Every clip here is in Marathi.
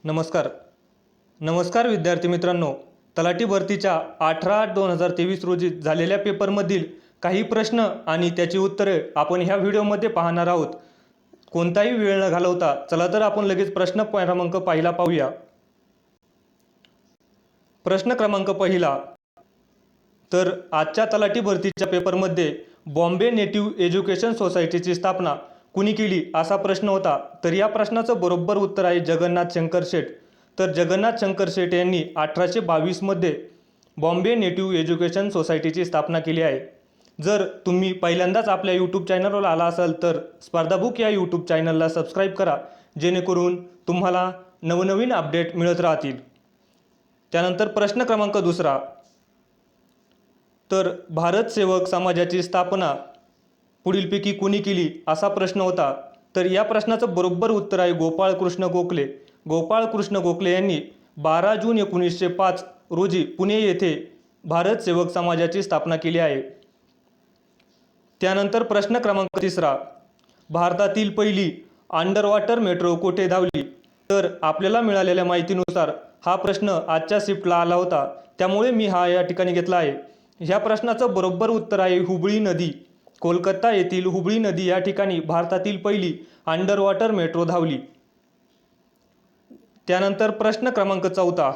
नमस्कार नमस्कार विद्यार्थी मित्रांनो, तलाठी भरतीच्या 18/8/2023 रोजी झालेल्या पेपरमधील काही प्रश्न आणि त्याची उत्तरे आपण ह्या व्हिडिओमध्ये पाहणार आहोत. कोणताही वेळ न घालवता चला तर आपण लगेच प्रश्न क्रमांक पहिला पाहूया. प्रश्न क्रमांक पहिला, तर आजच्या तलाठी भरतीच्या पेपरमध्ये बॉम्बे नेटिव्ह एज्युकेशन सोसायटीची स्थापना कुणी केली असा प्रश्न होता. तर या प्रश्नाचं बरोबर उत्तर आहे जगन्नाथ शंकर शेठ. तर जगन्नाथ शंकर शेठ यांनी 1822 मध्ये बॉम्बे नेटिव्ह एज्युकेशन सोसायटीची स्थापना केली आहे. जर तुम्ही पहिल्यांदाच आपल्या यूट्यूब चॅनलवर आला असाल तर स्पर्धा बुक या यूट्यूब चॅनलला सबस्क्राईब करा, जेणेकरून तुम्हाला नवनवीन अपडेट मिळत राहतील. त्यानंतर प्रश्न क्रमांक दुसरा, तर भारत सेवक समाजाची स्थापना पुढीलपैकी कुणी केली असा प्रश्न होता. तर या प्रश्नाचं बरोबर उत्तर आहे गोपाळ कृष्ण गोखले. गोपाळ कृष्ण गोखले यांनी 12 जून 1905 रोजी पुणे येथे भारत सेवक समाजाची स्थापना केली आहे. त्यानंतर प्रश्न क्रमांक तिसरा, भारतातील पहिली अंडर वॉटर मेट्रो कोठे धावली. तर आपल्याला मिळालेल्या माहितीनुसार हा प्रश्न आजच्या शिफ्टला आला होता, त्यामुळे मी हा या ठिकाणी घेतला आहे. ह्या प्रश्नाचं बरोबर उत्तर आहे हुबळी नदी. कोलकाता येथील हुबळी नदी या ठिकाणी भारतातील पहिली अंडर वॉटर मेट्रो धावली. त्यानंतर प्रश्न क्रमांक चौथा,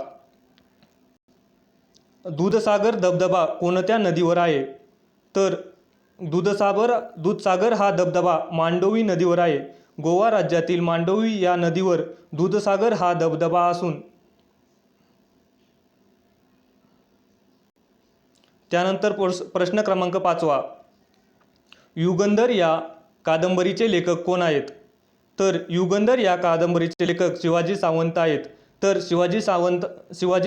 दूधसागर धबधबा कोणत्या नदीवर आहे. तर दूधसागर हा धबधबा मांडोवी नदीवर आहे. गोवा राज्यातील मांडोवी या नदीवर दूधसागर हा धबधबा असून. त्यानंतर प्रश्न क्रमांक पाचवा, युगंधर या कादंबरीचे लेखक कोण आहेत. तर युगंधर या कादंबरीचे लेखक शिवाजी सावंत आहेत. तर शिवाजी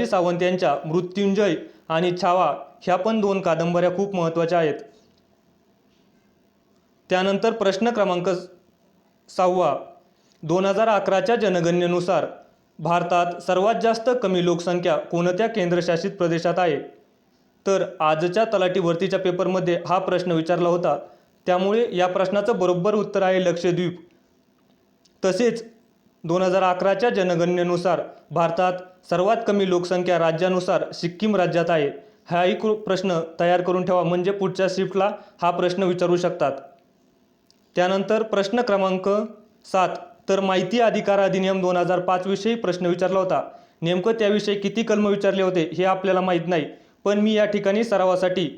सावंत यांच्या मृत्युंजय आणि छावा ह्या पण 2 कादंबऱ्या खूप महत्त्वाच्या आहेत. त्यानंतर प्रश्न क्रमांक 6, 2011च्या जनगणनेनुसार भारतात सर्वात जास्त कमी लोकसंख्या कोणत्या केंद्रशासित प्रदेशात आहे. तर आजच्या तलाठी भरतीच्या पेपरमध्ये हा प्रश्न विचारला होता, त्यामुळे या प्रश्नाचं बरोबर उत्तर आहे लक्षद्वीप. तसेच 2011च्या जनगणनेनुसार भारतात सर्वात कमी लोकसंख्या राज्यानुसार सिक्कीम राज्यात आहे. हाही प्रश्न तयार करून ठेवा, म्हणजे पुढच्या शिफ्टला हा प्रश्न विचारू शकतात. त्यानंतर प्रश्न क्रमांक 7, तर माहिती अधिकार अधिनियम 2005 विषयी प्रश्न विचारला होता. नेमकं त्याविषयी किती कलम विचारले होते हे आपल्याला माहीत नाही, पण मी या ठिकाणी सरावासाठी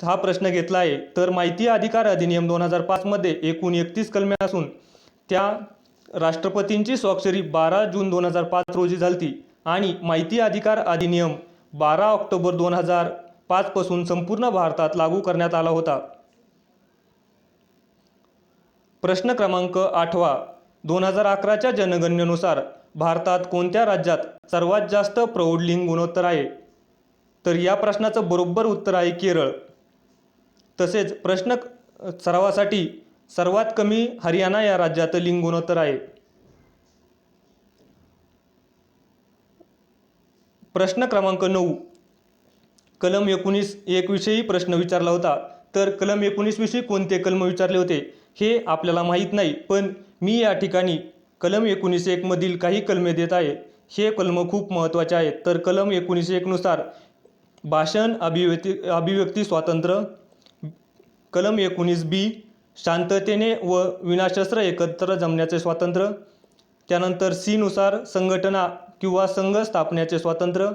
हा प्रश्न घेतला आहे. तर माहिती अधिकार अधिनियम 2005 मध्ये एकूण 31 कलमे असून त्या राष्ट्रपतींची स्वाक्षरी 12 जून 2005 रोजी झाली आणि माहिती अधिकार अधिनियम 12 ऑक्टोबर 2005 पासून संपूर्ण भारतात लागू करण्यात आला होता. प्रश्न क्रमांक 8, 2011च्या जनगणनेनुसार भारतात कोणत्या राज्यात सर्वात जास्त प्रौढलिंग गुणोत्तर आहे. तर या प्रश्नाचं बरोबर उत्तर आहे केरळ. तसेच प्रश्न सरावासाठी सर्वात कमी हरियाणा या राज्यात लिंग गुणोत्तर आहे. प्रश्न क्रमांक 9, कलम 19 विषयी प्रश्न विचारला होता. तर कलम 19 विषयी कोणते कलम विचारले होते हे आपल्याला माहीत नाही, पण मी या ठिकाणी कलम 19 मधील काही कलमे देत आहे. हे कलम खूप महत्त्वाचे आहेत. तर कलम 19 नुसार भाषण अभिव्यक्ती स्वातंत्र्य. कलम 19B, शांततेने व विनाशस्त्र एकत्र जमण्याचे स्वातंत्र्य. त्यानंतर C नुसार संघटना किंवा संघ स्थापण्याचे स्वातंत्र्य.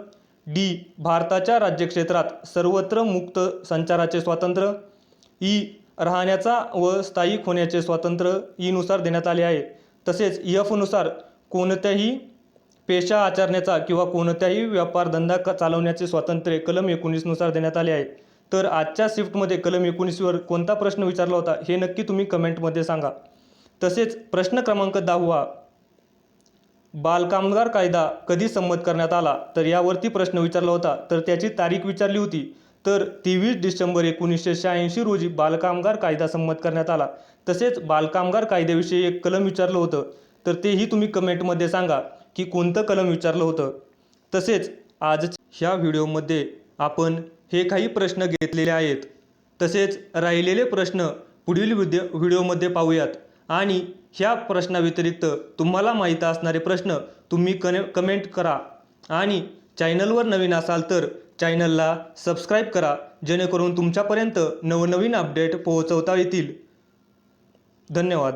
D, भारताच्या राज्यक्षेत्रात सर्वत्र मुक्त संचाराचे स्वातंत्र्य. E, राहण्याचा व स्थायिक होण्याचे स्वातंत्र्य E नुसार देण्यात आले आहे. तसेच F नुसार कोणत्याही पेशा आचरण्याचा किंवा कोणत्याही व्यापारधंदा चालवण्याचे स्वातंत्र्य कलम 19 नुसार देण्यात आले आहे. तर आजच्या शिफ्टमध्ये कलम 19 वर कोणता प्रश्न विचारला होता हे नक्की तुम्ही कमेंटमध्ये सांगा. तसेच प्रश्न क्रमांक 10, बालकामगार कायदा कधी संमत करण्यात आला. तर यावरती प्रश्न विचारला होता. तर त्याची तारीख विचारली होती. तर 23 डिसेंबर 1986 रोजी बालकामगार कायदा संमत करण्यात आला. तसेच बालकामगार कायद्याविषयी एक कलम विचारलं होतं, तर तेही तुम्ही कमेंटमध्ये सांगा की कोणतं कलम विचारलं होतं. तसेच आज ह्या व्हिडिओमध्ये आपण हे काही प्रश्न घेतलेले आहेत. तसेच राहिलेले प्रश्न पुढील व्हिडिओमध्ये पाहूयात. आणि ह्या प्रश्नाव्यतिरिक्त तुम्हाला माहीत असणारे प्रश्न तुम्ही कमेंट करा आणि चॅनलवर नवीन असाल तर चॅनलला सबस्क्राईब करा, जेणेकरून तुमच्यापर्यंत नवनवीन अपडेट पोहोचवता येतील. धन्यवाद.